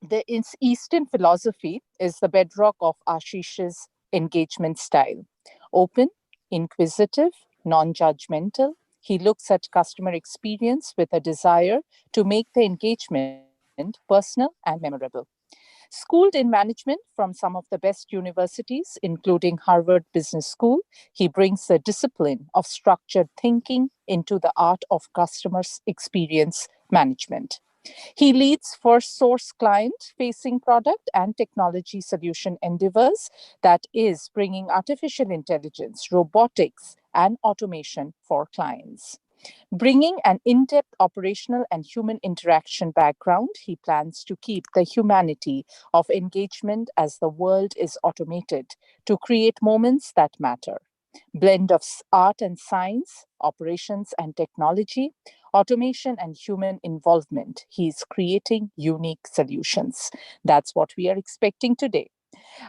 The Eastern philosophy is the bedrock of Ashish's engagement style. Open, inquisitive, non judgmental, he looks at customer experience with a desire to make the engagement personal and memorable. Schooled in management from some of the best universities, including Harvard Business School, he brings the discipline of structured thinking into the art of customers' experience management. He leads first source client facing product and technology solution endeavors, that is, bringing artificial intelligence, robotics, and automation for clients. Bringing an in depth operational and human interaction background, he plans to keep the humanity of engagement as the world is automated to create moments that matter. Blend of art and science, operations and technology, automation and human involvement. He's creating unique solutions. That's what we are expecting today.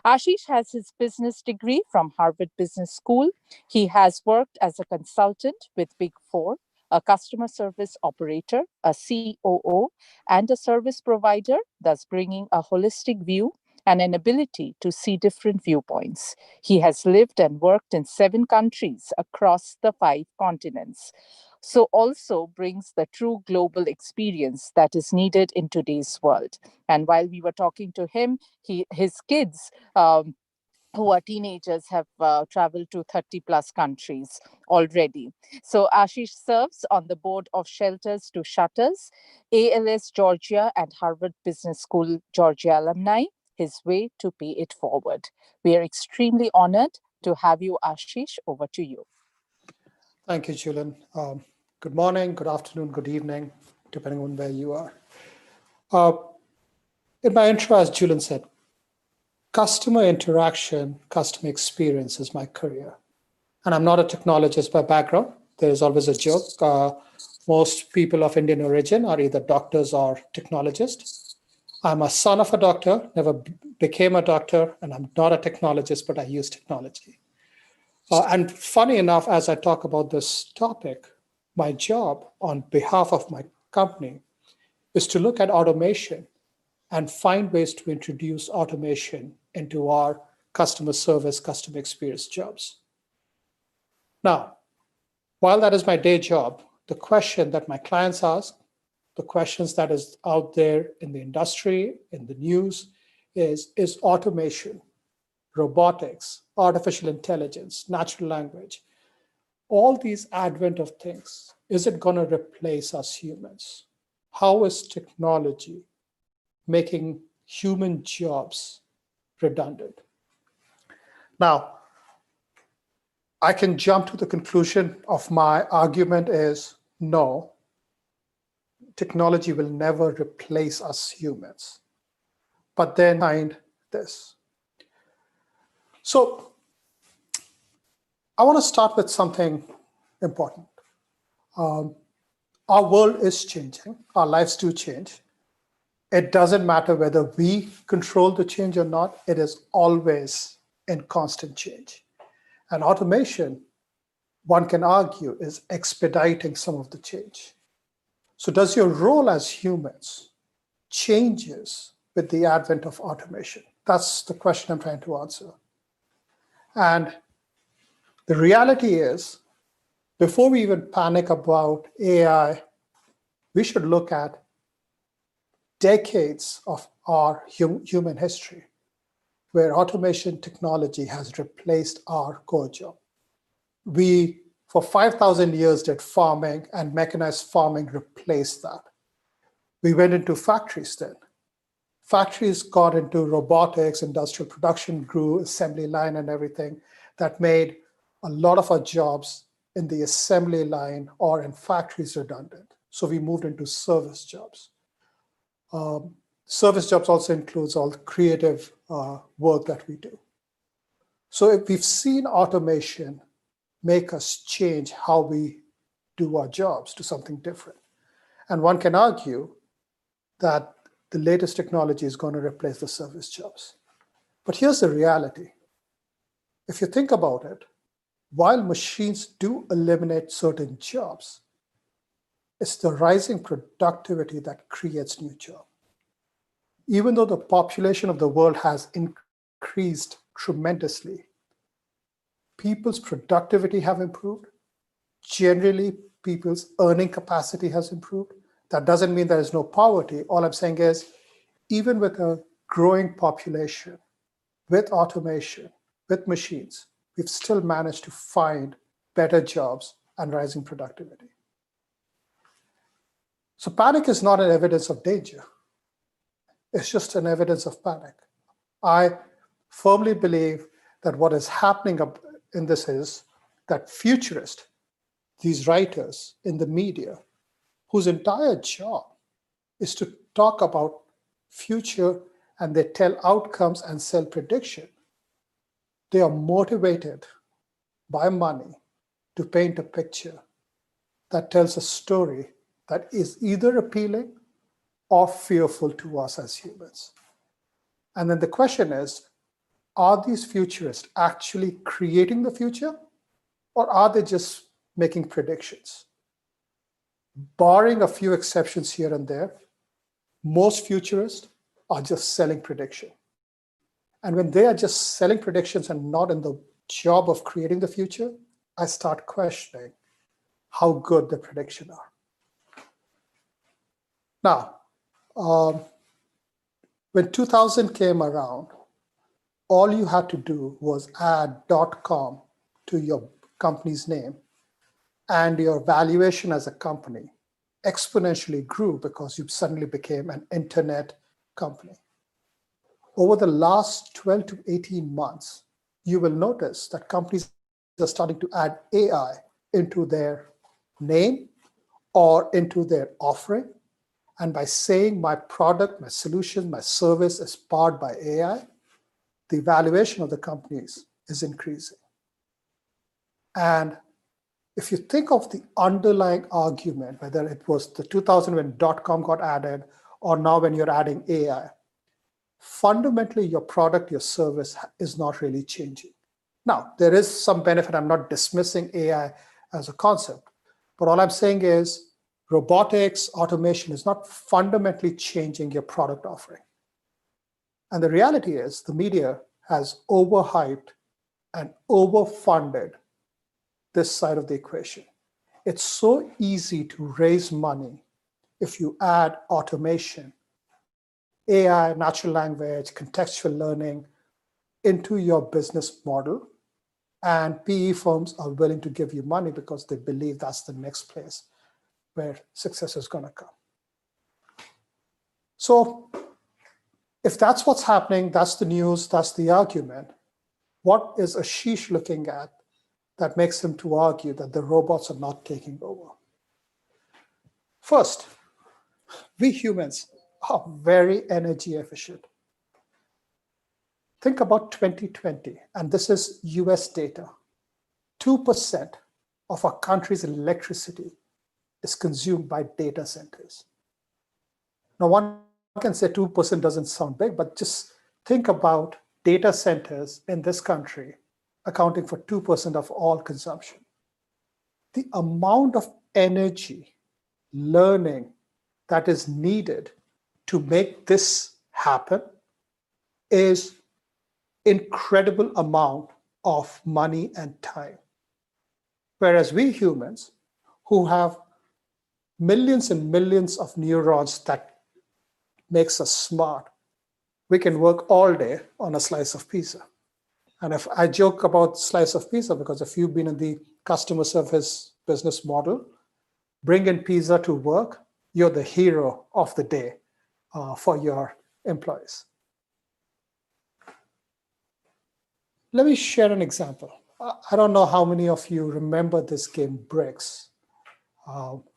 Ashish has his business degree from Harvard Business School. He has worked as a consultant with Big Four, a customer service operator, a COO, and a service provider, thus bringing a holistic view and an ability to see different viewpoints. He has lived and worked in 7 countries across the 5 continents. So, also brings the true global experience that is needed in today's world. And while we were talking to him, his kids who are teenagers have traveled to 30 plus countries already. So Ashish serves on the board of Shelters to Shutters, ALS Georgia, and Harvard Business School Georgia alumni, his way to pay it forward. We are extremely honored to have you, Ashish. Over to you. Thank you, Julian. Good morning, good afternoon, good evening, depending on where you are. In my intro, as Julian said, customer interaction, customer experience is my career. And I'm not a technologist by background. There's always a joke. Most people of Indian origin are either doctors or technologists. I'm a son of a doctor, never became a doctor, and I'm not a technologist, but I use technology. And funny enough, as I talk about this topic, my job on behalf of my company is to look at automation and find ways to introduce automation into our customer service, customer experience jobs. Now, while that is my day job, the question that my clients ask, the questions that is out there in the industry, in the news, is automation, robotics, artificial intelligence, natural language, all these advent of things, is it going to replace us humans? How is technology making human jobs redundant? Now, I can jump to the conclusion of my argument is no, technology will never replace us humans. But then find this. So I want to start with something important. Our world is changing. Our lives do change. It doesn't matter whether we control the change or not. It is always in constant change. And automation, one can argue, is expediting some of the change. So does your role as humans changes with the advent of automation? That's the question I'm trying to answer. And the reality is, before we even panic about AI, we should look at decades of our human history where automation technology has replaced our core job. We, for 5,000 years, did farming, and mechanized farming replaced that. We went into factories then. Factories got into robotics, industrial production grew, assembly line and everything that made a lot of our jobs in the assembly line or in factories redundant. So we moved into service jobs. Service jobs also includes all the creative work that we do. So if we've seen automation make us change how we do our jobs to something different. And one can argue that the latest technology is going to replace the service jobs. But here's the reality. If you think about it, while machines do eliminate certain jobs, it's the rising productivity that creates new jobs. even though the population of the world has increased tremendously, people's productivity have improved. Generally, people's earning capacity has improved. That doesn't mean there is no poverty. All I'm saying is, even with a growing population, with automation, with machines, we've still managed to find better jobs and rising productivity. So panic is not an evidence of danger. It's just an evidence of panic. I firmly believe that what is happening in this is that futurists, these writers in the media, whose entire job is to talk about future and they tell outcomes and sell prediction, they are motivated by money to paint a picture that tells a story that is either appealing or fearful to us as humans. And then the question is, are these futurists actually creating the future, or are they just making predictions? Barring a few exceptions here and there, most futurists are just selling prediction. And when they are just selling predictions and not in the job of creating the future, I start questioning how good the predictions are. Now, when 2000 came around, all you had to do was add .com to your company's name, and your valuation as a company exponentially grew because you suddenly became an internet company. Over the last 12 to 18 months, you will notice that companies are starting to add AI into their name or into their offering. And by saying my product, my solution, my service is powered by AI, the valuation of the companies is increasing. And if you think of the underlying argument, whether it was the 2000 when .com got added, or now when you're adding AI, fundamentally your product, your service is not really changing. Now, there is some benefit. I'm not dismissing AI as a concept, but all I'm saying is robotics, automation is not fundamentally changing your product offering. And the reality is the media has overhyped and overfunded this side of the equation. It's so easy to raise money if you add automation, AI, natural language, contextual learning into your business model. And PE firms are willing to give you money because they believe that's the next place where success is going to come. So if that's what's happening, that's the news, that's the argument, what is Ashish looking at that makes him to argue that the robots are not taking over? First, we humans are very energy efficient. Think about 2020, and this is US data. 2% of our country's electricity is consumed by data centers. Now, one can say 2% doesn't sound big, but just think about data centers in this country accounting for 2% of all consumption. The amount of energy, learning that is needed to make this happen is incredible amount of money and time. Whereas we humans, who have millions and millions of neurons that makes us smart, we can work all day on a slice of pizza. And if I joke about slice of pizza, because if you've been in the customer service business model, bring in pizza to work, you're the hero of the day for your employees. Let me share an example. I don't know how many of you remember this game Bricks,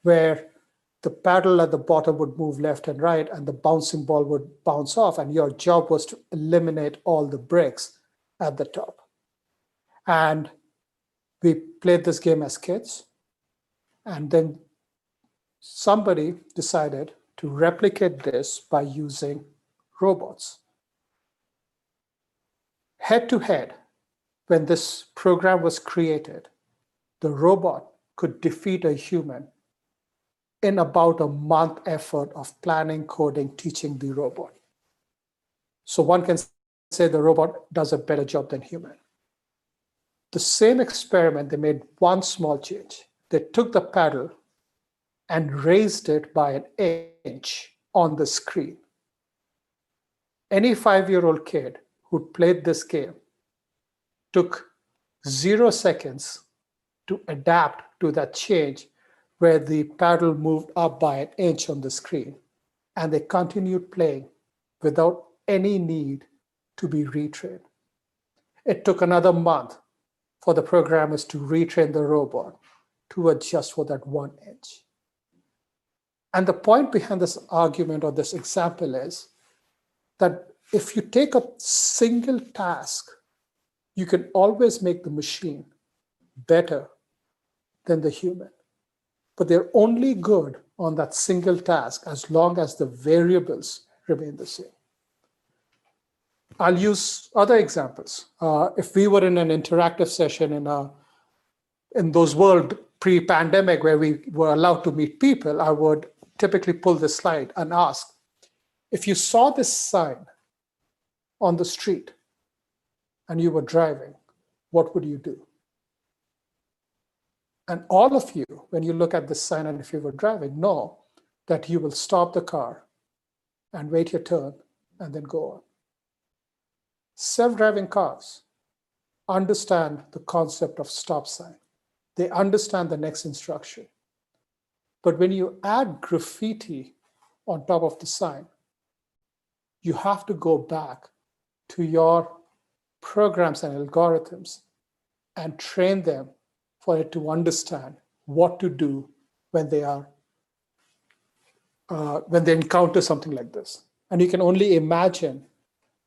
where the paddle at the bottom would move left and right and the bouncing ball would bounce off, and your job was to eliminate all the bricks at the top. And we played this game as kids, and then somebody decided to replicate this by using robots. Head to head, when this program was created, the robot could defeat a human in about a month effort of planning, coding, teaching the robot. So one can say the robot does a better job than human. The same experiment, they made one small change. They took the paddle and raised it by an inch on the screen. Any 5-year-old kid who played this game took 0 seconds to adapt to that change where the paddle moved up by an inch on the screen. And they continued playing without any need to be retrained. It took another month for the programmers to retrain the robot to adjust for that 1 inch. And the point behind this argument or this example is that if you take a single task, you can always make the machine better than the human. But they're only good on that single task as long as the variables remain the same. I'll use other examples. If we were in an interactive session in those world pre-pandemic where we were allowed to meet people, I would typically pull this slide and ask, if you saw this sign on the street and you were driving, what would you do? And all of you, when you look at this sign and if you were driving, know that you will stop the car and wait your turn and then go on. Self-driving cars understand the concept of stop sign. They understand the next instruction. But when you add graffiti on top of the sign, you have to go back to your programs and algorithms and train them for it to understand what to do when they encounter something like this. And you can only imagine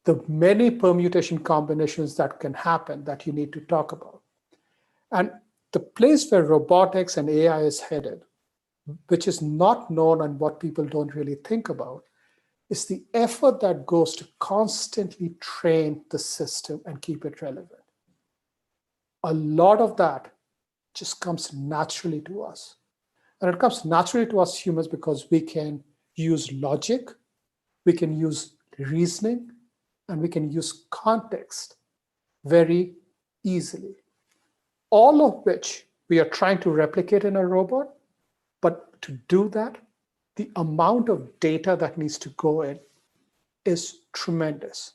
the many permutation combinations that can happen that you need to talk about. And the place where robotics and AI is headed, which is not known and what people don't really think about, is the effort that goes to constantly train the system and keep it relevant. A lot of that just comes naturally to us. And it comes naturally to us humans because we can use logic, we can use reasoning, and we can use context very easily. All of which we are trying to replicate in a robot, but to do that, the amount of data that needs to go in is tremendous.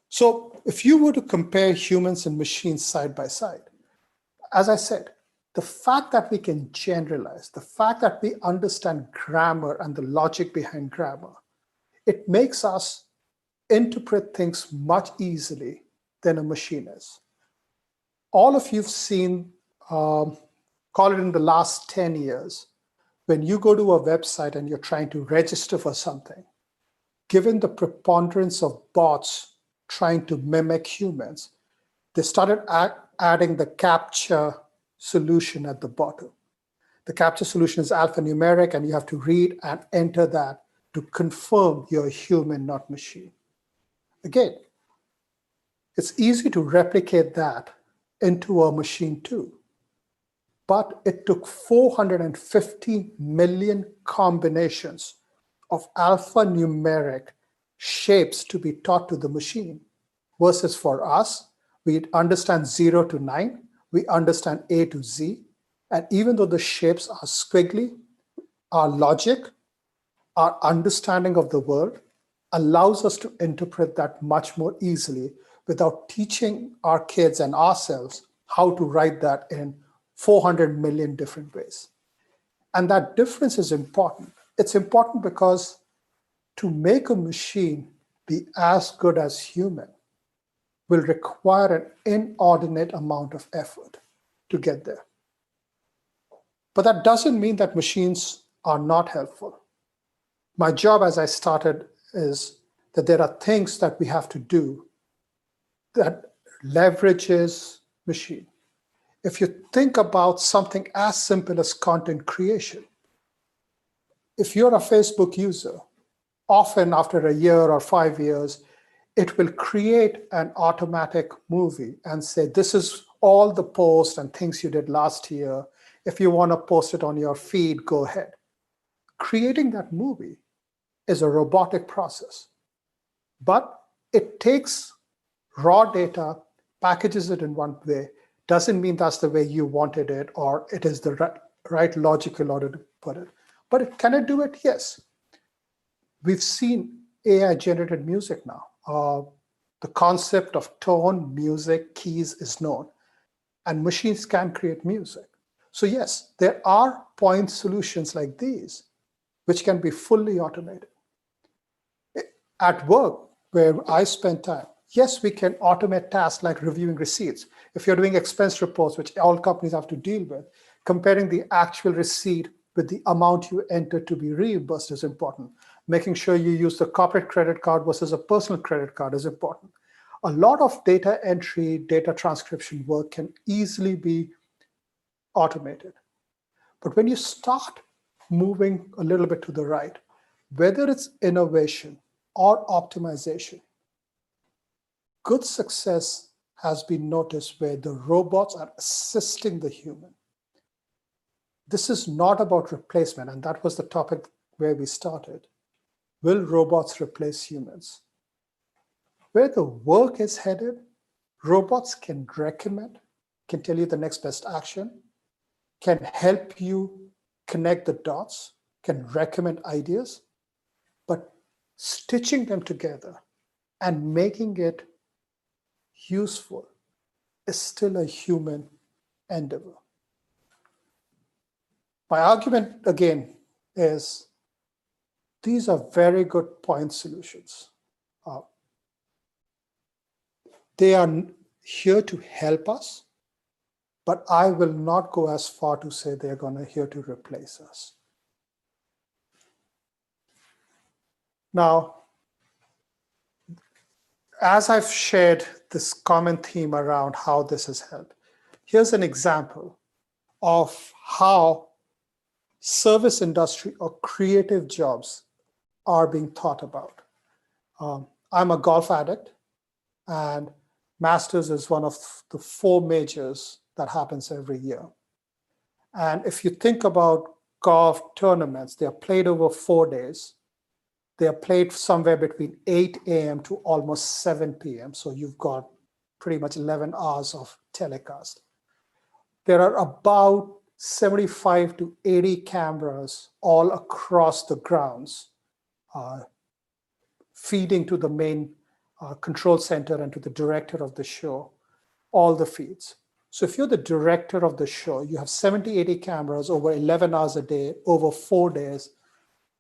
So if you were to compare humans and machines side by side, as I said, the fact that we can generalize, the fact that we understand grammar and the logic behind grammar, it makes us interpret things much easily than a machine is. All of you've seen, call it in the last 10 years, when you go to a website and you're trying to register for something, given the preponderance of bots trying to mimic humans, they started adding the CAPTCHA solution at the bottom. The CAPTCHA solution is alphanumeric, and you have to read and enter that to confirm you're a human, not machine. Again, it's easy to replicate that into a machine too. But it took 450 million combinations of alphanumeric shapes to be taught to the machine, versus for us, we understand 0 to 9, we understand A to Z, and even though the shapes are squiggly, our logic, our understanding of the world allows us to interpret that much more easily without teaching our kids and ourselves how to write that in 400 million different ways. And that difference is important. It's important because to make a machine be as good as human will require an inordinate amount of effort to get there. But that doesn't mean that machines are not helpful. My job as I started is that there are things that we have to do that leverages machine. If you think about something as simple as content creation, if you're a Facebook user, often after a year or 5 years, it will create an automatic movie and say, this is all the posts and things you did last year. If you want to post it on your feed, go ahead. Creating that movie is a robotic process. But it takes raw data, packages it in one way, doesn't mean that's the way you wanted it or it is the right logical order to put it. But can it do it? Yes. We've seen AI generated music now. The concept of tone, music, keys is known, and machines can create music. So yes, there are point solutions like these, which can be fully automated. At work, where I spend time, yes, we can automate tasks like reviewing receipts. If you're doing expense reports, which all companies have to deal with, comparing the actual receipt with the amount you enter to be reimbursed is important. Making sure you use the corporate credit card versus a personal credit card is important. A lot of data entry, data transcription work can easily be automated. But when you start moving a little bit to the right, whether it's innovation or optimization, good success has been noticed where the robots are assisting the human. This is not about replacement, and that was the topic where we started. Will robots replace humans? Where the work is headed, robots can recommend, can tell you the next best action, can help you connect the dots, can recommend ideas, but stitching them together and making it useful is still a human endeavor. My argument, again, is these are very good point solutions. They are here to help us, but I will not go as far to say they're here to replace us. Now, as I've shared this common theme around how this has helped, here's an example of how service industry or creative jobs are being thought about. I'm a golf addict, and Masters is one of the 4 majors that happens every year. And if you think about golf tournaments, they are played over 4 days. They are played somewhere between 8 a.m. to almost 7 p.m. So you've got pretty much 11 hours of telecast. There are about 75 to 80 cameras all across the grounds, feeding to the main control center and to the director of the show, all the feeds. So if you're the director of the show, you have 70, 80 cameras over 11 hours a day, over 4 days,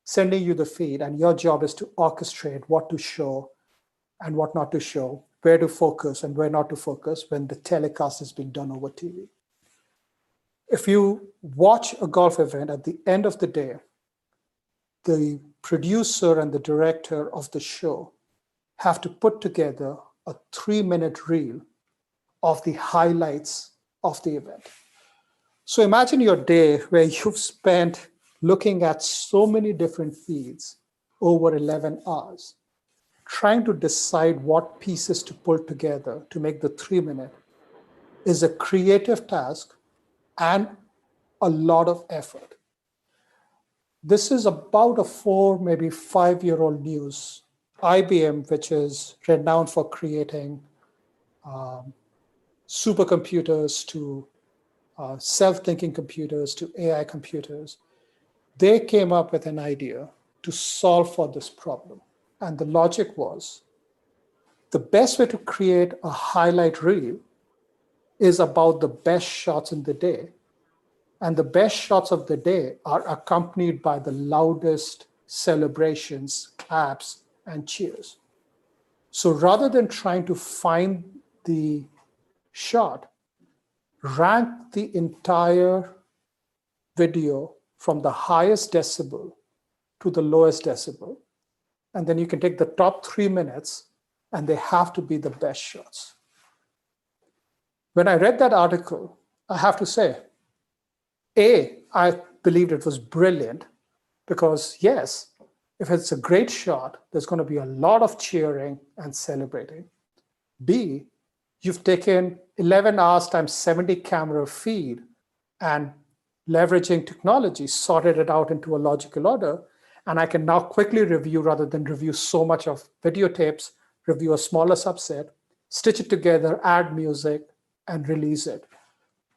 sending you the feed, and your job is to orchestrate what to show and what not to show, where to focus and where not to focus when the telecast is being done over TV. If you watch a golf event, at the end of the day, the producer and the director of the show have to put together a 3-minute reel of the highlights of the event. So imagine your day where you've spent looking at so many different feeds over 11 hours, trying to decide what pieces to pull together to make the 3-minute is a creative task and a lot of effort. This is about a 4, maybe 5-year-old news. IBM, which is renowned for creating supercomputers to self-thinking computers to AI computers, they came up with an idea to solve for this problem. And the logic was, the best way to create a highlight reel is about the best shots in the day. And the best shots of the day are accompanied by the loudest celebrations, claps, and cheers. So rather than trying to find the shot, rank the entire video from the highest decibel to the lowest decibel. And then you can take the top 3 minutes, and they have to be the best shots. When I read that article, I have to say, I believed it was brilliant because, yes, if it's a great shot, there's going to be a lot of cheering and celebrating. B, you've taken 11 hours times 70 camera feed and leveraging technology, sorted it out into a logical order. And I can now quickly review rather than review so much of videotapes, review a smaller subset, stitch it together, add music, and release it.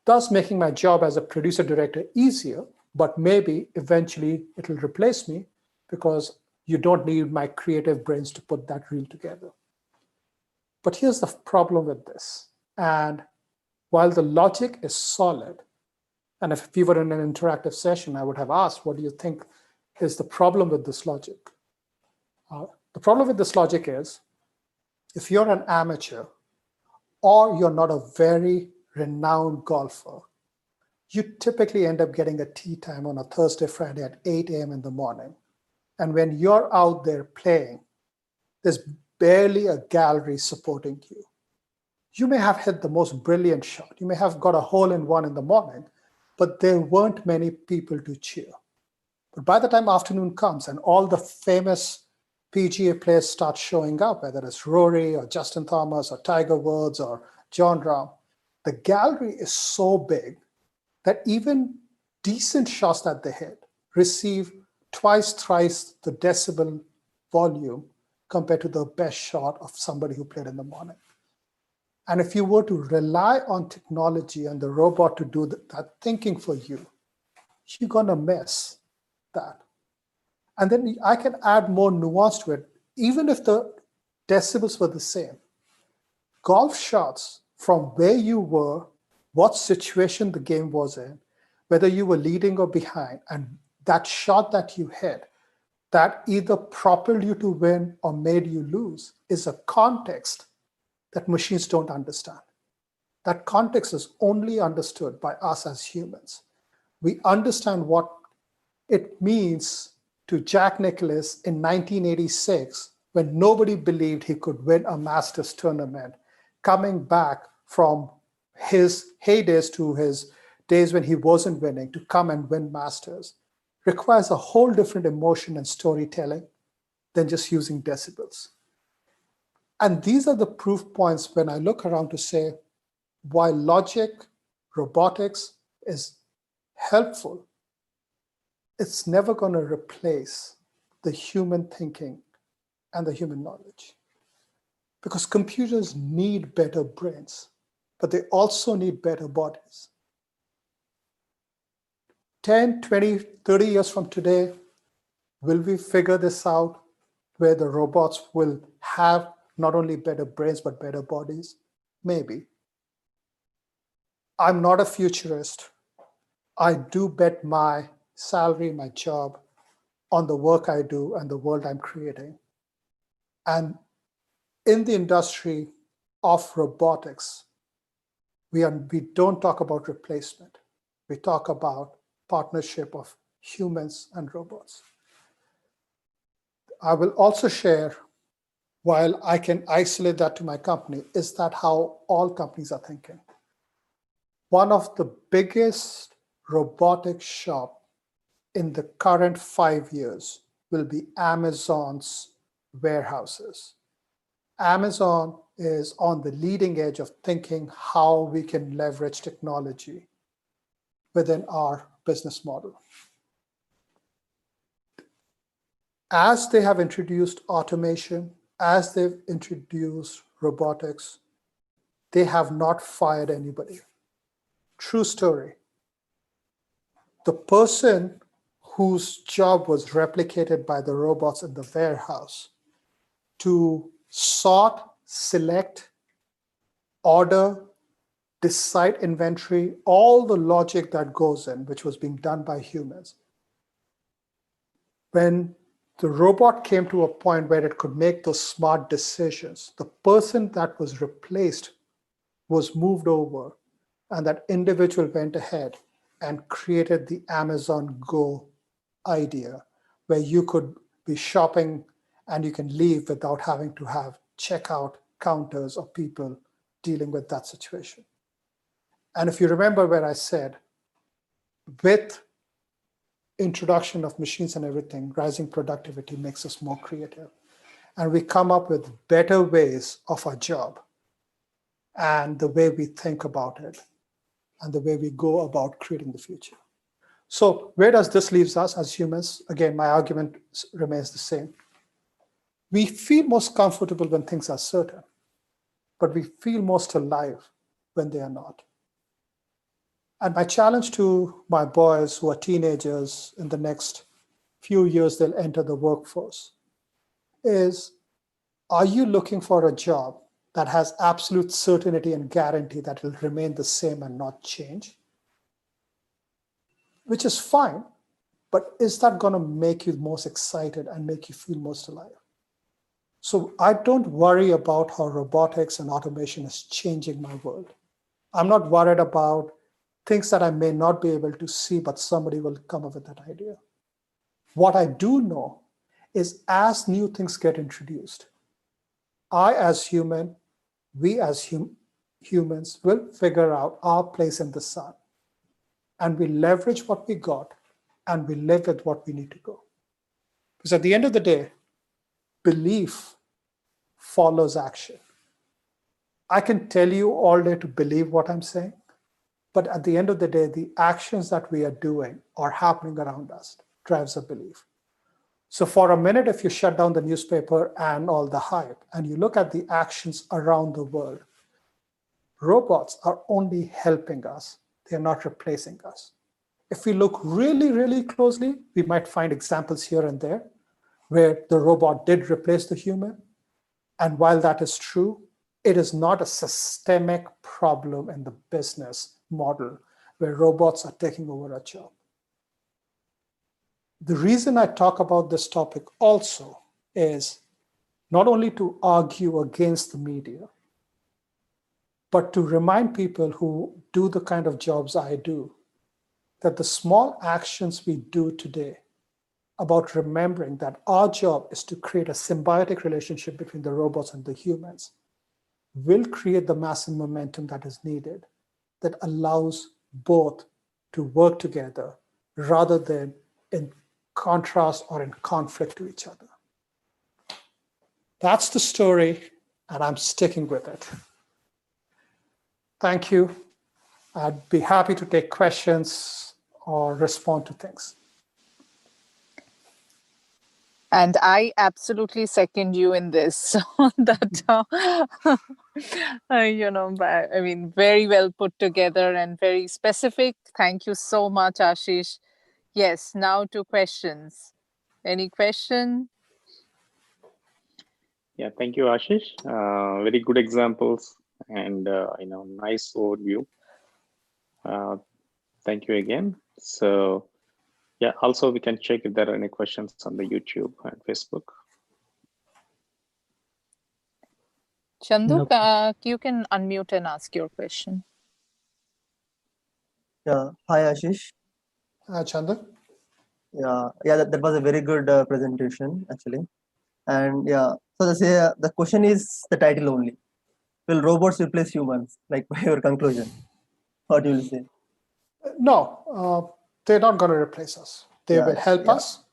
Thus making my job as a producer director easier, but maybe eventually it'll replace me because you don't need my creative brains to put that reel together. But here's the problem with this. And while the logic is solid, and if we were in an interactive session, I would have asked, what do you think is the problem with this logic? The problem with this logic is, if you're an amateur or you're not a very renowned golfer, you typically end up getting a tee time on a Thursday, Friday at 8 a.m. in the morning. And when you're out there playing, there's barely a gallery supporting you. You may have hit the most brilliant shot. You may have got a hole in one in the morning, but there weren't many people to cheer. But by the time afternoon comes and all the famous PGA players start showing up, whether it's Rory or Justin Thomas or Tiger Woods or John Rahm, the gallery is so big that even decent shots that they hit receive twice, thrice the decibel volume compared to the best shot of somebody who played in the morning. And if you were to rely on technology and the robot to do that thinking for you, you're going to miss that. And then I can add more nuance to it. Even if the decibels were the same, golf shots from where you were, what situation the game was in, whether you were leading or behind, and that shot that you hit, that either propelled you to win or made you lose, is a context that machines don't understand. That context is only understood by us as humans. We understand what it means to Jack Nicklaus in 1986 when nobody believed he could win a Masters tournament, coming back from his heydays to his days when he wasn't winning to come and win Masters, requires a whole different emotion and storytelling than just using decibels. And these are the proof points when I look around to say, while logic, robotics is helpful, it's never going to replace the human thinking and the human knowledge. Because computers need better brains, but they also need better bodies. 10, 20, 30 years from today, will we figure this out where the robots will have not only better brains, but better bodies? Maybe. I'm not a futurist. I do bet my salary, my job, on the work I do and the world I'm creating. And in the industry of robotics, we don't talk about replacement. We talk about partnership of humans and robots. I will also share, while I can isolate that to my company, is that how all companies are thinking. One of the biggest robotic shop in the current 5 years will be Amazon's warehouses. Amazon is on the leading edge of thinking how we can leverage technology within our business model. As they have introduced automation, as they've introduced robotics, they have not fired anybody. True story. The person whose job was replicated by the robots in the warehouse to sort, select, order, decide inventory, all the logic that goes in, which was being done by humans. When the robot came to a point where it could make those smart decisions, the person that was replaced was moved over, and that individual went ahead and created the Amazon Go idea, where you could be shopping and you can leave without having to have checkout counters or people dealing with that situation. And if you remember where I said, with introduction of machines and everything, rising productivity makes us more creative. And we come up with better ways of our job and the way we think about it and the way we go about creating the future. So where does this leave us as humans? Again, my argument remains the same. We feel most comfortable when things are certain, but we feel most alive when they are not. And my challenge to my boys who are teenagers, in the next few years they'll enter the workforce, is, are you looking for a job that has absolute certainty and guarantee that will remain the same and not change? Which is fine, but is that going to make you most excited and make you feel most alive? So I don't worry about how robotics and automation is changing my world. I'm not worried about things that I may not be able to see, but somebody will come up with that idea. What I do know is, as new things get introduced, I as human, we as humans will figure out our place in the sun, and we leverage what we got, and we live with what we need to go. Because at the end of the day, belief follows action. I can tell you all day to believe what I'm saying, but at the end of the day, the actions that we are doing are happening around us, drives a belief. So for a minute, if you shut down the newspaper and all the hype, and you look at the actions around the world, robots are only helping us. They're not replacing us. If we look really, really closely, we might find examples here and there where the robot did replace the human. And while that is true, it is not a systemic problem in the business model where robots are taking over a job. The reason I talk about this topic also is not only to argue against the media, but to remind people who do the kind of jobs I do that the small actions we do today about remembering that our job is to create a symbiotic relationship between the robots and the humans will create the massive momentum that is needed, that allows both to work together rather than in contrast or in conflict to each other. That's the story, and I'm sticking with it. Thank you. I'd be happy to take questions or respond to things. And I absolutely second you in this. That I mean, very well put together and very specific. Thank you so much, Ashish. Yes, now to questions. Any question? Yeah, thank you, Ashish. Very good examples and nice overview. Thank you again. So, yeah, also we can check if there are any questions on the YouTube and Facebook. Chandu, you can unmute and ask your question. Yeah, hi Ashish. Chandra? Yeah, that was a very good presentation actually. And yeah, so the question is the title only. Will robots replace humans? Like by your conclusion, what do you say? No, they're not going to replace us. They will help us.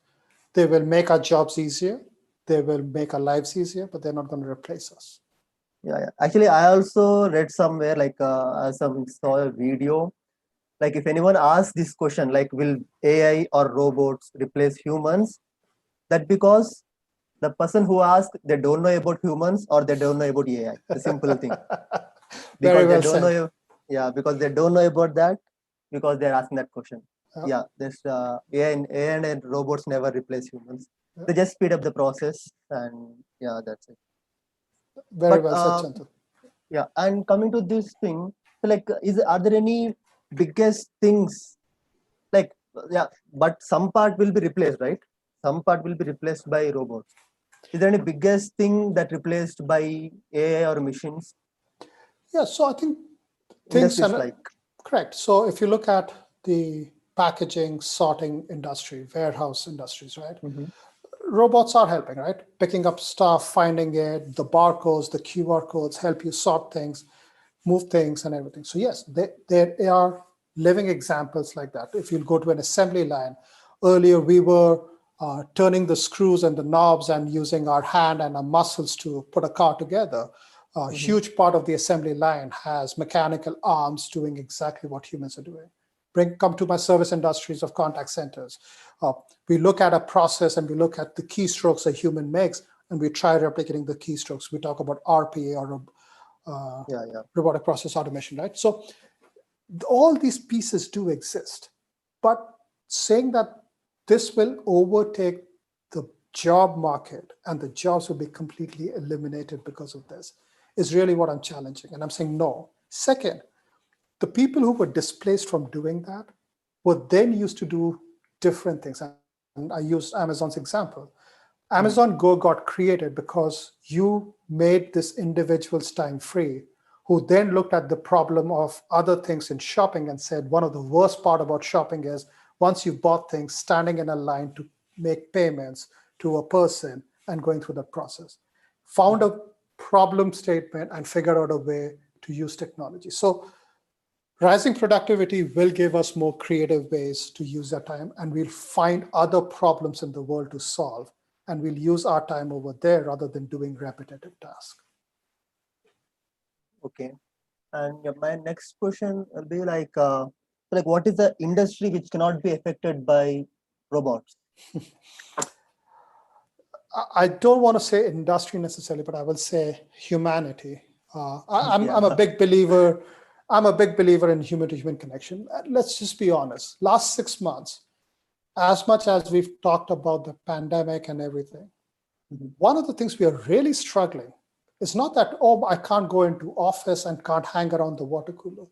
They will make our jobs easier. They will make our lives easier, but they're not going to replace us. Yeah. Actually, I also read somewhere like saw a video. Like if anyone asks this question, like will AI or robots replace humans? That because the person who asked, they don't know about humans or they don't know about AI. The simple thing. Very Because well they don't said. know, because they don't know about that, because they're asking that question. Yep. This AI and robots never replace humans. Yep. They just speed up the process, and that's it. Very well said, Chandu. Yeah, and coming to this thing, so like, are there any biggest things? Like, but some part will be replaced, right? Some part will be replaced by robots. Is there any biggest thing that replaced by AI or machines? Yeah, so I think things are like correct. So if you look at the packaging, sorting industry, warehouse industries, right? Mm-hmm. Robots are helping, right? Picking up stuff, finding it, the barcodes, the QR codes help you sort things, move things and everything. So yes, there are living examples like that. If you go to an assembly line, earlier we were turning the screws and the knobs and using our hand and our muscles to put a car together. A huge part of the assembly line has mechanical arms doing exactly what humans are doing. come to my service industries of contact centers. We look at a process and we look at the keystrokes a human makes, and we try replicating the keystrokes. We talk about RPA or robotic process automation, right? So all these pieces do exist, but saying that this will overtake the job market and the jobs will be completely eliminated because of this is really what I'm challenging. And I'm saying no. Second, the people who were displaced from doing that were then used to do different things. And I used Amazon's example. Amazon Go got created because you made this individual's time free, who then looked at the problem of other things in shopping and said, one of the worst part about shopping is once you bought things, standing in a line to make payments to a person and going through that process. Found a problem statement and figured out a way to use technology. So rising productivity will give us more creative ways to use our time, and we'll find other problems in the world to solve, and we'll use our time over there rather than doing repetitive tasks. Okay. And my next question will be like what is the industry which cannot be affected by robots? I don't want to say industry necessarily, but I will say humanity. I'm a big believer. I'm a big believer in human-to-human connection. Let's just be honest. Last 6 months, as much as we've talked about the pandemic and everything, one of the things we are really struggling is not that, oh, I can't go into office and can't hang around the water cooler.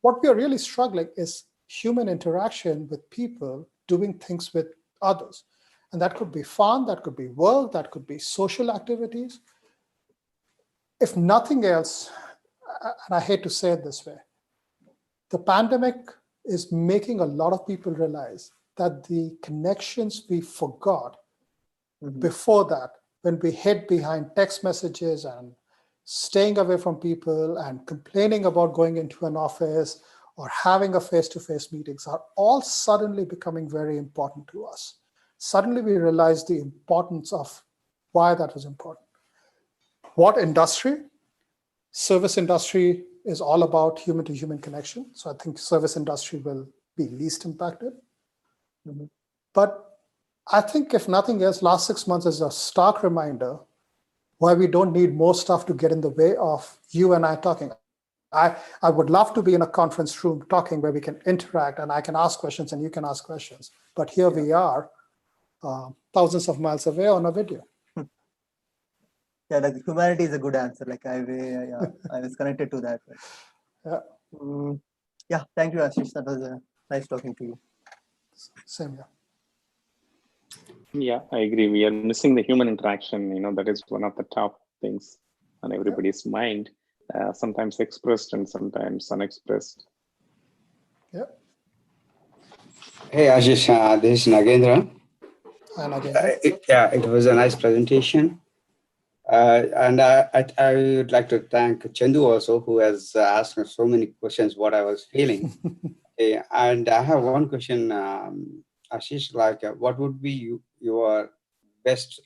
What we are really struggling is human interaction with people doing things with others. And that could be fun, that could be work, that could be social activities. If nothing else, and I hate to say it this way, the pandemic is making a lot of people realize that the connections we forgot before that, when we hid behind text messages and staying away from people and complaining about going into an office or having a face-to-face meetings, are all suddenly becoming very important to us. Suddenly we realize the importance of why that was important. What industry? Service industry is all about human-to-human connection. So I think service industry will be least impacted. But I think if nothing else, last 6 months is a stark reminder why we don't need more stuff to get in the way of you and I talking. I would love to be in a conference room talking where we can interact and I can ask questions and you can ask questions. But here we are, thousands of miles away on a video. Yeah, like humanity is a good answer. Like I was connected to that. Yeah, thank you, Ashish. That was nice talking to you. Same here. Yeah, I agree. We are missing the human interaction. That is one of the top things on everybody's mind. Sometimes expressed and sometimes unexpressed. Yeah. Hey, Ashish, this is Nagendra. Hi, Nagendra. It was a nice presentation. And I would like to thank Chandu also, who has asked me so many questions what I was feeling. And I have one question, Ashish, like what would be your best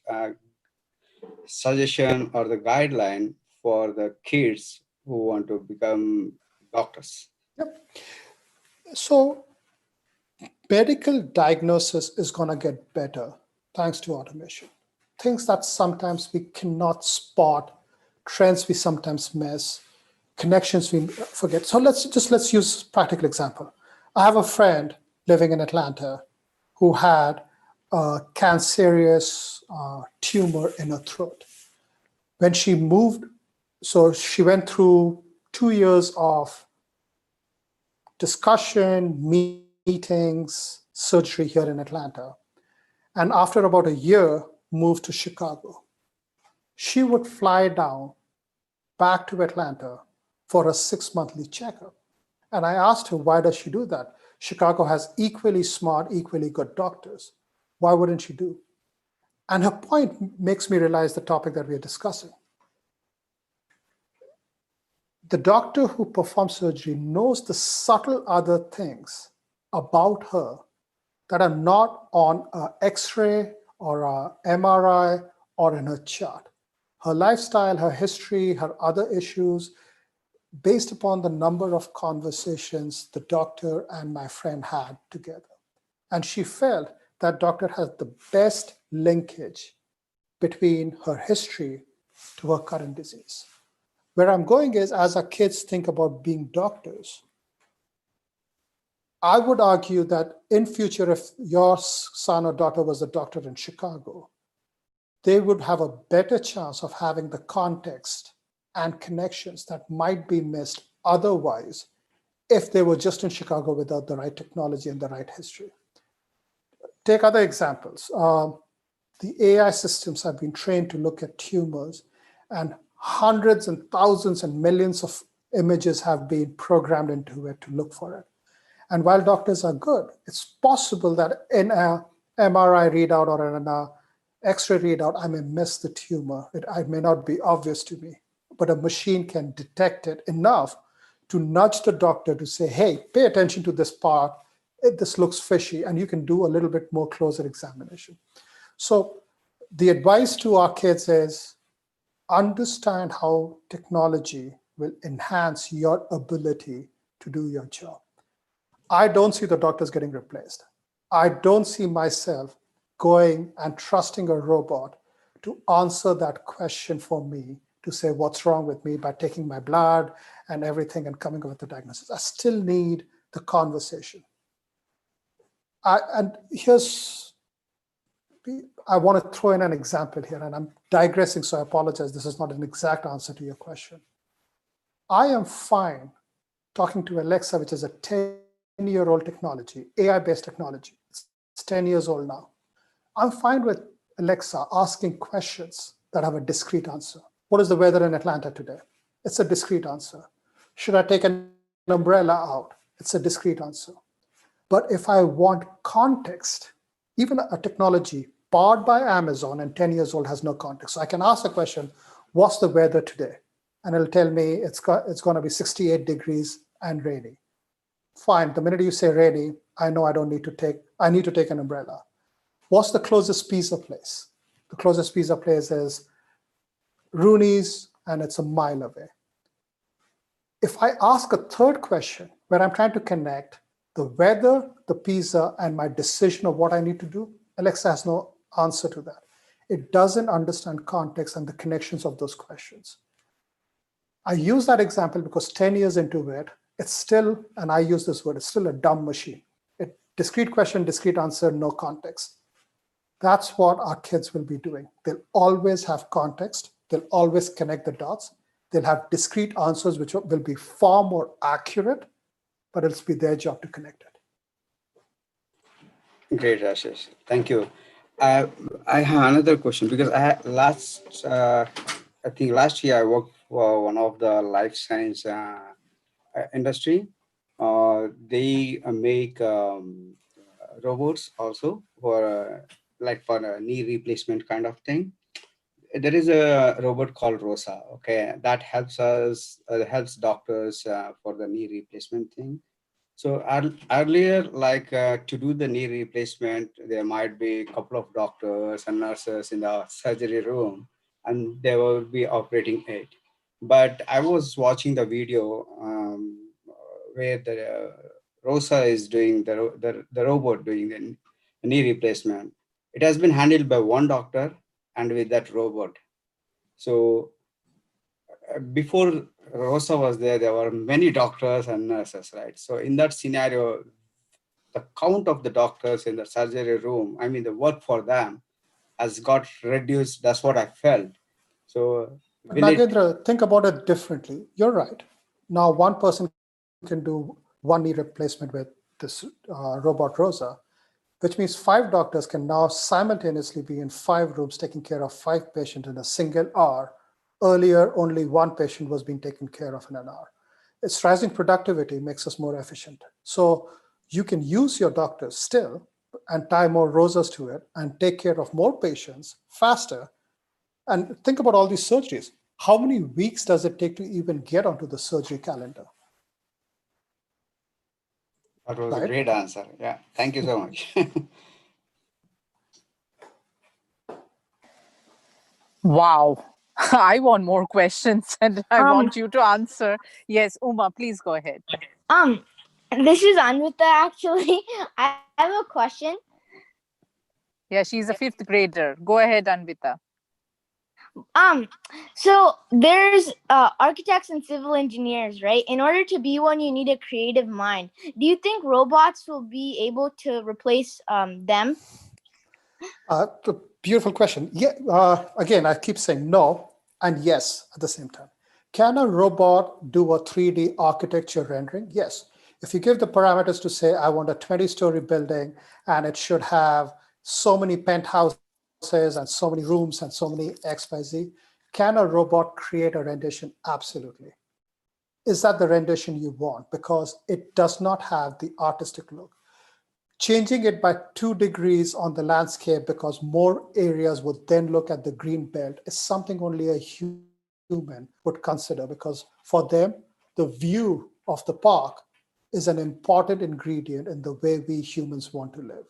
suggestion or the guideline for the kids who want to become doctors? Yep. So medical diagnosis is going to get better thanks to automation. Things that sometimes we cannot spot, trends we sometimes miss, connections we forget. So let's use a practical example. I have a friend living in Atlanta who had a cancerous tumor in her throat. When she moved, so she went through 2 years of discussion, meetings, surgery here in Atlanta. And after about a year, moved to Chicago. She would fly down back to Atlanta for a 6-monthly checkup. And I asked her, why does she do that? Chicago has equally smart, equally good doctors. Why wouldn't she do? And her point makes me realize the topic that we are discussing. The doctor who performs surgery knows the subtle other things about her that are not on an X-ray or an MRI or in her chart. Her lifestyle, her history, her other issues, based upon the number of conversations the doctor and my friend had together. And she felt that doctor had the best linkage between her history to her current disease. Where I'm going is, as our kids think about being doctors, I would argue that in future, if your son or daughter was a doctor in Chicago, they would have a better chance of having the context and connections that might be missed otherwise if they were just in Chicago without the right technology and the right history. Take other examples. The AI systems have been trained to look at tumors, and hundreds and thousands and millions of images have been programmed into it to look for it. And while doctors are good, it's possible that in a MRI readout or in a X-ray readout, I may miss the tumor. It may not be obvious to me, but a machine can detect it enough to nudge the doctor to say, hey, pay attention to this part. This looks fishy, and you can do a little bit more closer examination. So the advice to our kids is understand how technology will enhance your ability to do your job. I don't see the doctors getting replaced. I don't see myself going and trusting a robot to answer that question for me, to say what's wrong with me by taking my blood and everything and coming up with the diagnosis. I still need the conversation. And I want to throw in an example here, and I'm digressing, so I apologize. This is not an exact answer to your question. I am fine talking to Alexa, which is a 10-year-old technology, AI-based technology. It's 10 years old now. I'm fine with Alexa asking questions that have a discrete answer. What is the weather in Atlanta today? It's a discrete answer. Should I take an umbrella out? It's a discrete answer. But if I want context, even a technology powered by Amazon and 10 years old has no context. So I can ask the question, what's the weather today? And it'll tell me it's going to be 68 degrees and rainy. Fine, the minute you say rainy, I know I need to take an umbrella. What's the closest pizza place? The closest pizza place is Rooney's, and it's a mile away. If I ask a third question where I'm trying to connect the weather, the pizza, and my decision of what I need to do, Alexa has no answer to that. It doesn't understand context and the connections of those questions. I use that example because 10 years into it, it's still, and I use this word, it's still a dumb machine. Discrete question, discrete answer, no context. That's what our kids will be doing. They'll always have context. They'll always connect the dots. They'll have discrete answers, which will be far more accurate, but it'll be their job to connect it. Great, Ashish. Thank you. I have another question because I think last year I worked for one of the life science industry. They make robots also for for a knee replacement kind of thing. There is a robot called Rosa. Okay, that helps us helps doctors for the knee replacement thing. So earlier, to do the knee replacement, there might be a couple of doctors and nurses in the surgery room, and they will be operating it. But I was watching the video where the Rosa is doing the robot doing the knee replacement. It has been handled by one doctor and with that robot. So before Rosa was there were many doctors and nurses, right? So in that scenario, the count of the doctors in the surgery room, I mean, the work for them has got reduced. That's what I felt. So Nagendra, think about it differently. You're right. Now, one person can do one knee replacement with this robot Rosa, which means 5 doctors can now simultaneously be in 5 rooms taking care of 5 patients in a single hour. Earlier, only 1 patient was being taken care of in an hour. It's rising productivity makes us more efficient. So you can use your doctors still and tie more Rosas to it and take care of more patients faster. And think about all these surgeries. How many weeks does it take to even get onto the surgery calendar? that was a great answer. Yeah, thank you so much. Wow. I want more questions and I Um, want you to answer. Yes, Uma, please go ahead. this is Anvita actually. I have a question. Yeah, she's a fifth grader. Go ahead, Anvita. So there's architects and civil engineers, right? In order to be one, you need a creative mind. Do you think robots will be able to replace them? Beautiful question. Yeah. Again, I keep saying no and yes at the same time. Can a robot do a 3D architecture rendering? Yes. If you give the parameters to say, I want a 20-story building and it should have so many penthouses and so many rooms and so many XYZ, can a robot create a rendition? Absolutely. Is that the rendition you want? Because it does not have the artistic look. Changing it by 2 degrees on the landscape because more areas would then look at the green belt is something only a human would consider, because for them, the view of the park is an important ingredient in the way we humans want to live.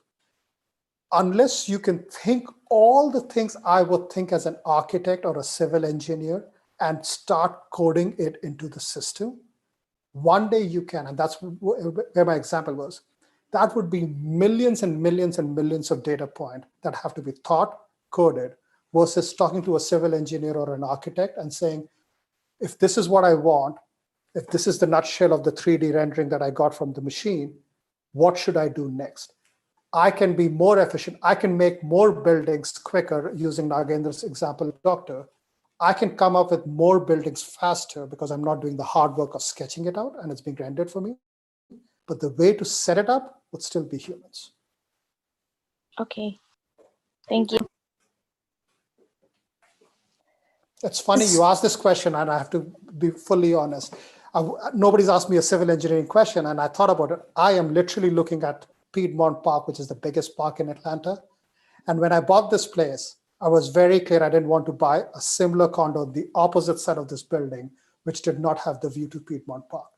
Unless you can think all the things I would think as an architect or a civil engineer and start coding it into the system, one day you can, and that's where my example was. That would be millions and millions and millions of data points that have to be thought, coded, versus talking to a civil engineer or an architect and saying, if this is what I want, if this is the nutshell of the 3D rendering that I got from the machine, what should I do next? I can be more efficient. I can make more buildings quicker using Nagendra's example, doctor. I can come up with more buildings faster because I'm not doing the hard work of sketching it out and it's being rendered for me. But the way to set it up would still be humans. Okay. Thank you. It's funny you asked this question, and I have to be fully honest. Nobody's asked me a civil engineering question, and I thought about it. I am literally looking at Piedmont Park, which is the biggest park in Atlanta. And when I bought this place, I was very clear I didn't want to buy a similar condo on the opposite side of this building, which did not have the view to Piedmont Park.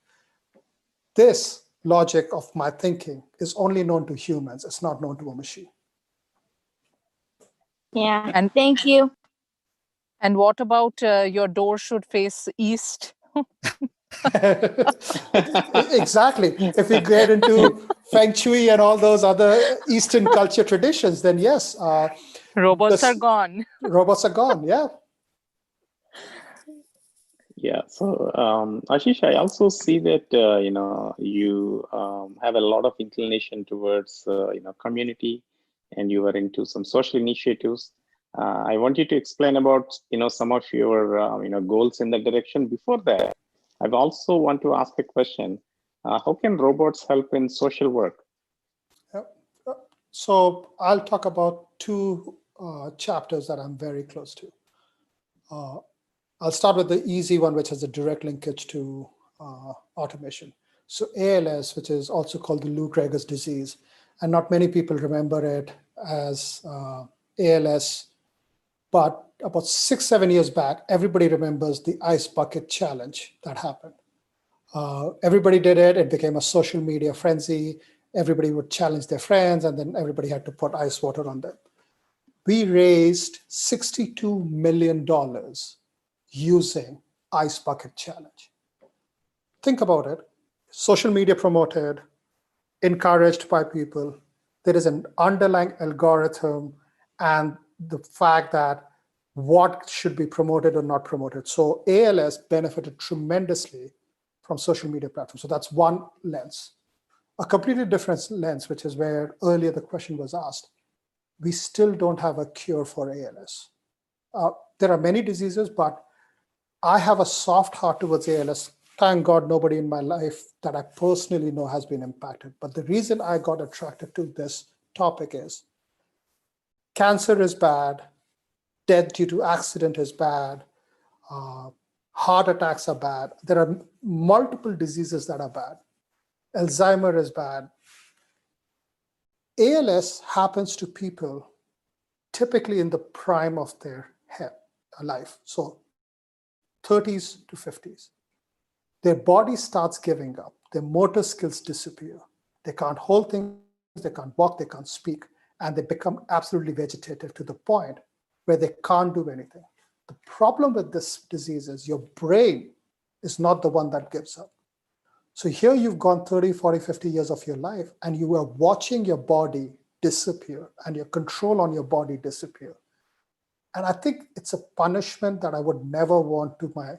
This logic of my thinking is only known to humans. It's not known to a machine. Yeah. And Thank you. And what about your door should face east? Exactly. If we get into Feng Shui and all those other Eastern culture traditions, then yes. Robots are gone. Robots are gone, yeah. Yeah, so Ashish, I also see that you have a lot of inclination towards community, and you are into some social initiatives. I want you to explain about some of your goals in that direction. Before that, I also want to ask a question: how can robots help in social work? So I'll talk about 2 chapters that I'm very close to. I'll start with the easy one, which has a direct linkage to automation. So ALS, which is also called the Lou Gehrig's disease, and not many people remember it as ALS, but about 6-7 years back, everybody remembers the ice bucket challenge that happened. Everybody did it. It became a social media frenzy. Everybody would challenge their friends, and then everybody had to put ice water on them. We raised $62 million using Ice Bucket Challenge. Think about it. Social media promoted, encouraged by people. There is an underlying algorithm and the fact that what should be promoted or not promoted. So ALS benefited tremendously from social media platforms. So that's one lens. A completely different lens, which is where earlier the question was asked. We still don't have a cure for ALS. There are many diseases, but I have a soft heart towards ALS. Thank God nobody in my life that I personally know has been impacted. But the reason I got attracted to this topic is cancer is bad, death due to accident is bad, heart attacks are bad. There are multiple diseases that are bad. Alzheimer is bad. ALS happens to people typically in the prime of their life. So 30s to 50s. Their body starts giving up. Their motor skills disappear. They can't hold things, they can't walk, they can't speak, and they become absolutely vegetative to the point where they can't do anything. The problem with this disease is your brain is not the one that gives up. So here you've gone 30, 40, 50 years of your life, and you are watching your body disappear and your control on your body disappear. And I think it's a punishment that I would never want to my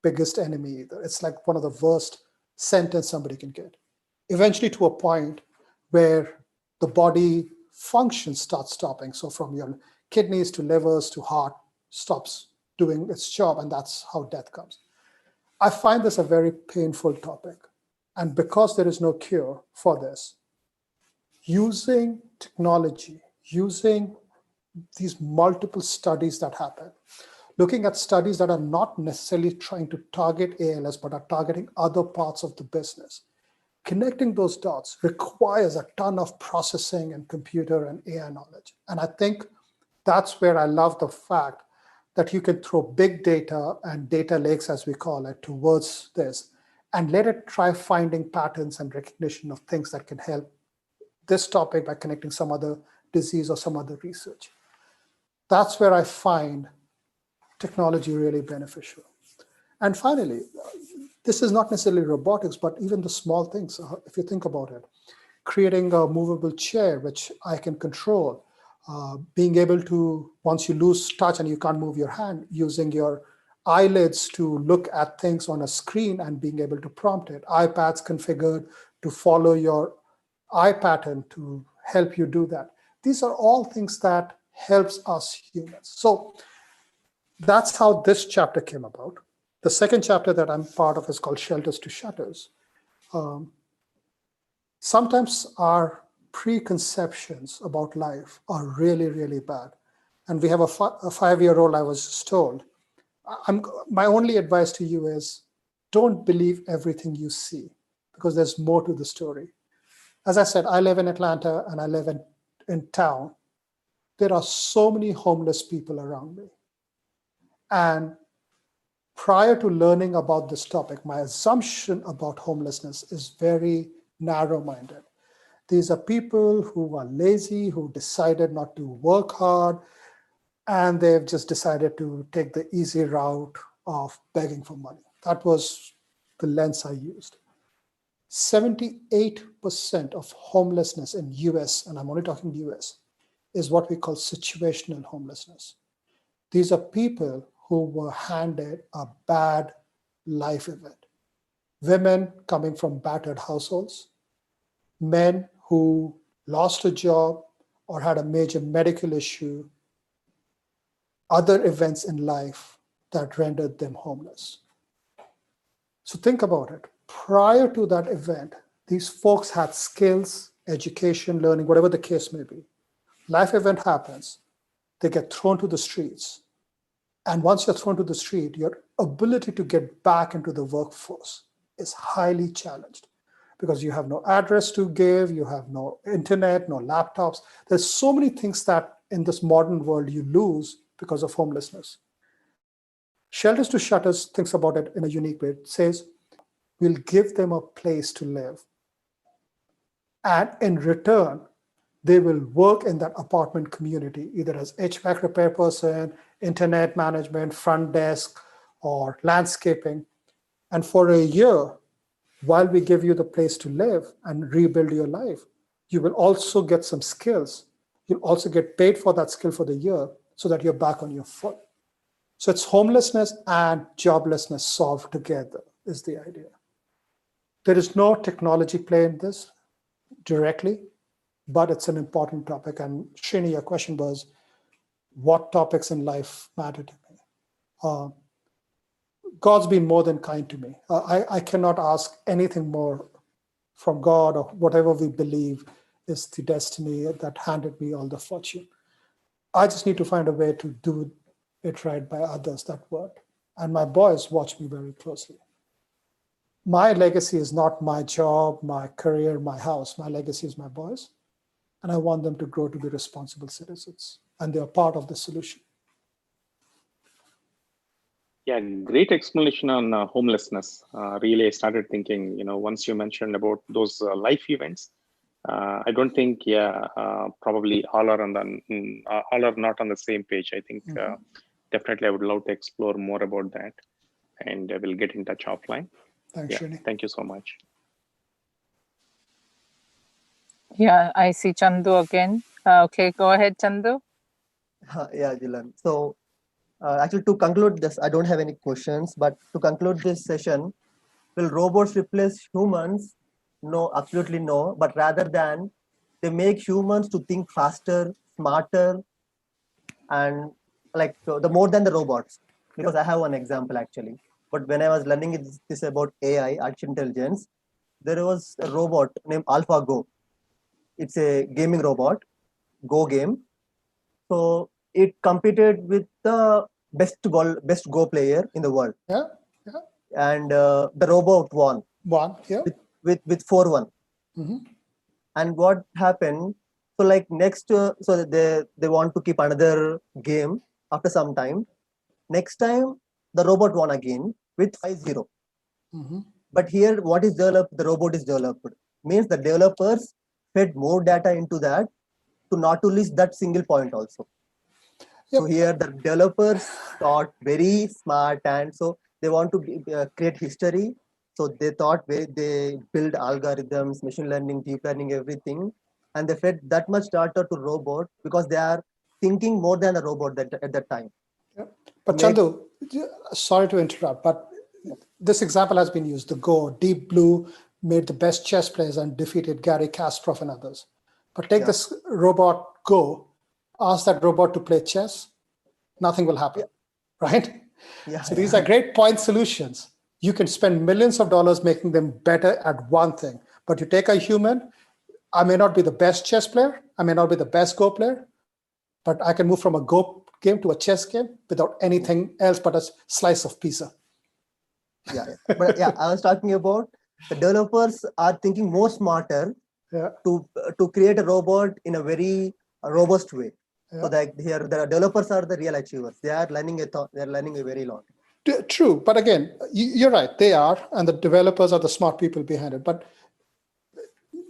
biggest enemy either. It's like one of the worst sentence somebody can get. Eventually to a point where the body function starts stopping. So from your kidneys to livers to heart stops doing its job, and that's how death comes. I find this a very painful topic. And because there is no cure for this, using technology, using these multiple studies that happen, looking at studies that are not necessarily trying to target ALS, but are targeting other parts of the business, connecting those dots requires a ton of processing and computer and AI knowledge. And I think that's where I love the fact that you can throw big data and data lakes, as we call it, towards this and let it try finding patterns and recognition of things that can help this topic by connecting some other disease or some other research. That's where I find technology really beneficial. And finally, this is not necessarily robotics, but even the small things, if you think about it, creating a movable chair, which I can control, being able to, once you lose touch and you can't move your hand, using your eyelids to look at things on a screen and being able to prompt it, iPads configured to follow your eye pattern to help you do that. These are all things that helps us humans. So that's how this chapter came about. The second chapter that I'm part of is called Shelters to Shutters. Sometimes our preconceptions about life are really, really bad. And we have a 5-year-old, I was just told. My only advice to you is don't believe everything you see, because there's more to the story. As I said, I live in Atlanta and I live in town. There are so many homeless people around me. And prior to learning about this topic, my assumption about homelessness is very narrow-minded. These are people who are lazy, who decided not to work hard, and they've just decided to take the easy route of begging for money. That was the lens I used. 78% of homelessness in US, and I'm only talking US, is what we call situational homelessness. These are people who were handed a bad life event. Women coming from battered households, men who lost a job or had a major medical issue, other events in life that rendered them homeless. So think about it. Prior to that event, these folks had skills, education, learning, whatever the case may be. Life event happens, they get thrown to the streets. And once you're thrown to the street, your ability to get back into the workforce is highly challenged because you have no address to give, you have no internet, no laptops. There's so many things that in this modern world you lose because of homelessness. Shelters to Shutters thinks about it in a unique way. It says, we'll give them a place to live. And in return, they will work in that apartment community, either as HVAC repair person, internet management, front desk, or landscaping. And for a year, while we give you the place to live and rebuild your life, you will also get some skills. You'll also get paid for that skill for the year so that you're back on your foot. So it's homelessness and joblessness solved together is the idea. There is no technology play in this directly, but it's an important topic. And Srini, your question was, what topics in life matter to me? God's been more than kind to me. I cannot ask anything more from God or whatever we believe is the destiny that handed me all the fortune. I just need to find a way to do it right by others that work. And my boys watch me very closely. My legacy is not my job, my career, my house. My legacy is my boys. And I want them to grow to be responsible citizens. And they're part of the solution. Yeah, great explanation on homelessness. Really, I started thinking, once you mentioned about those life events, I don't think, probably all are not on the same page. I think definitely I would love to explore more about that, and we'll get in touch offline. Thanks, Srini. Thank you so much. Yeah, I see Chandu again. Okay, go ahead, Chandu. Yeah, Jilan. So actually, to conclude this, I don't have any questions, but to conclude this session, will robots replace humans? No, absolutely no. But rather than they make humans to think faster, smarter, and like the more than the robots. Because I have one example actually. But when I was learning this about AI, artificial intelligence, there was a robot named AlphaGo. It's a gaming robot, Go game. So it competed with the best Go player in the world, Yeah. and the robot won Yeah. with 4-1. Mm-hmm. And what happened? So like next, so they want to keep another game after some time. Next time, the robot won again with 5-0. Mm-hmm. But here, what is developed? The robot is developed. Means the developers fed more data into that to not to list that single point also. So here the developers thought very smart, and so they want to create history. So they thought they build algorithms, machine learning, deep learning, everything, and they fed that much data to robot because they are thinking more than a robot at that time. Yeah. But Chandu, sorry to interrupt, but this example has been used. The Go, Deep Blue made the best chess players and defeated Gary Kasparov and others. But take this robot Go, ask that robot to play chess, nothing will happen, right? So these are great point solutions. You can spend millions of dollars making them better at one thing, but you take a human, I may not be the best chess player, I may not be the best Go player, but I can move from a Go game to a chess game without anything else but a slice of pizza. But I was talking about the developers are thinking more smarter to create a robot in a very robust way. So that here the developers are the real achievers. They are learning a very lot. True, but again, you're right. They are, and the developers are the smart people behind it. But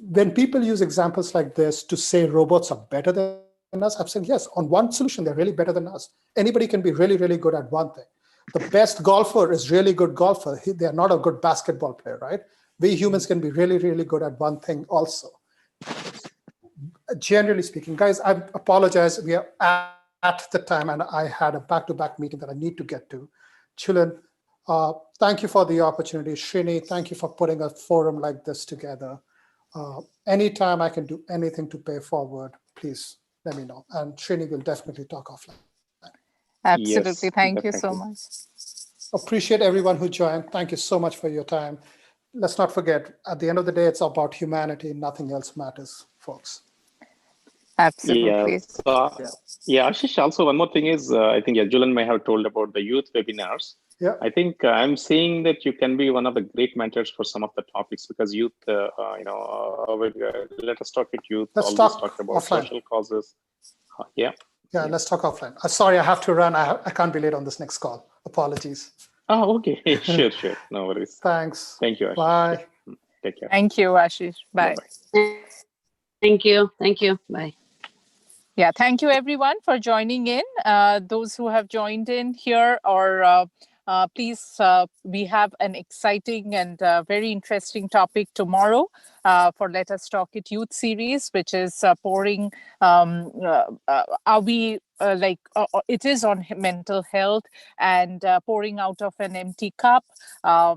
when people use examples like this to say robots are better than us, I'm saying yes. On one solution, they're really better than us. Anybody can be really, really good at one thing. The best golfer is really good golfer. They are not a good basketball player, right? We humans can be really, really good at one thing also. Generally speaking, guys, I apologize. We are at the time, and I had a back-to-back meeting that I need to get to. Children, thank you for the opportunity. Srini, thank you for putting a forum like this together. Anytime I can do anything to pay forward, please let me know. And Srini will definitely talk offline. Absolutely. Thank you so much. Appreciate everyone who joined. Thank you so much for your time. Let's not forget, at the end of the day, it's about humanity. Nothing else matters, folks. Absolutely. Ashish, also one more thing is, I think Julian may have told about the youth webinars. Yeah. I think I'm seeing that you can be one of the great mentors for some of the topics because youth, let us talk with youth. Let's always talk about offline. social causes. Yeah, let's talk offline. Sorry, I have to run. I can't be late on this next call. Apologies. Oh, okay. Sure. No worries. Thanks. Thank you, Ashish. Bye. Yeah. Take care. Thank you, Ashish. Bye. Bye-bye. Thank you. Bye. Yeah, thank you everyone for joining in. Those who have joined in here, or please, we have an exciting and very interesting topic tomorrow for Let Us Talk It Youth series, which is pouring. Are we it is on mental health and pouring out of an empty cup. Are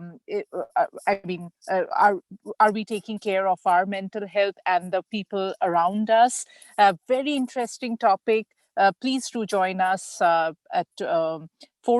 we taking care of our mental health and the people around us? A very interesting topic. Please do join us at 4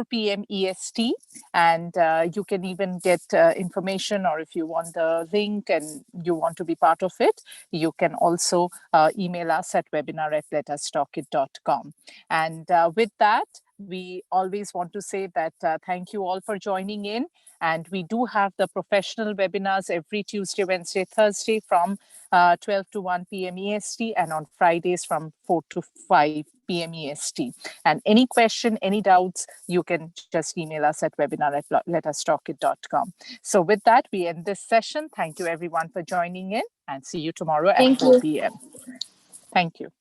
p.m. EST, and you can even get information, or if you want the link and you want to be part of it, you can also email us at webinar@letustalkit.com. And with that, we always want to say that thank you all for joining in. And we do have the professional webinars every Tuesday, Wednesday, Thursday from 12 to 1 p.m. EST, and on Fridays from 4 to 5 p.m. EST. And any question, any doubts, you can just email us at webinar@letustalkit.com. So with that, we end this session. Thank you everyone for joining in, and see you tomorrow at 4 p.m. Thank you.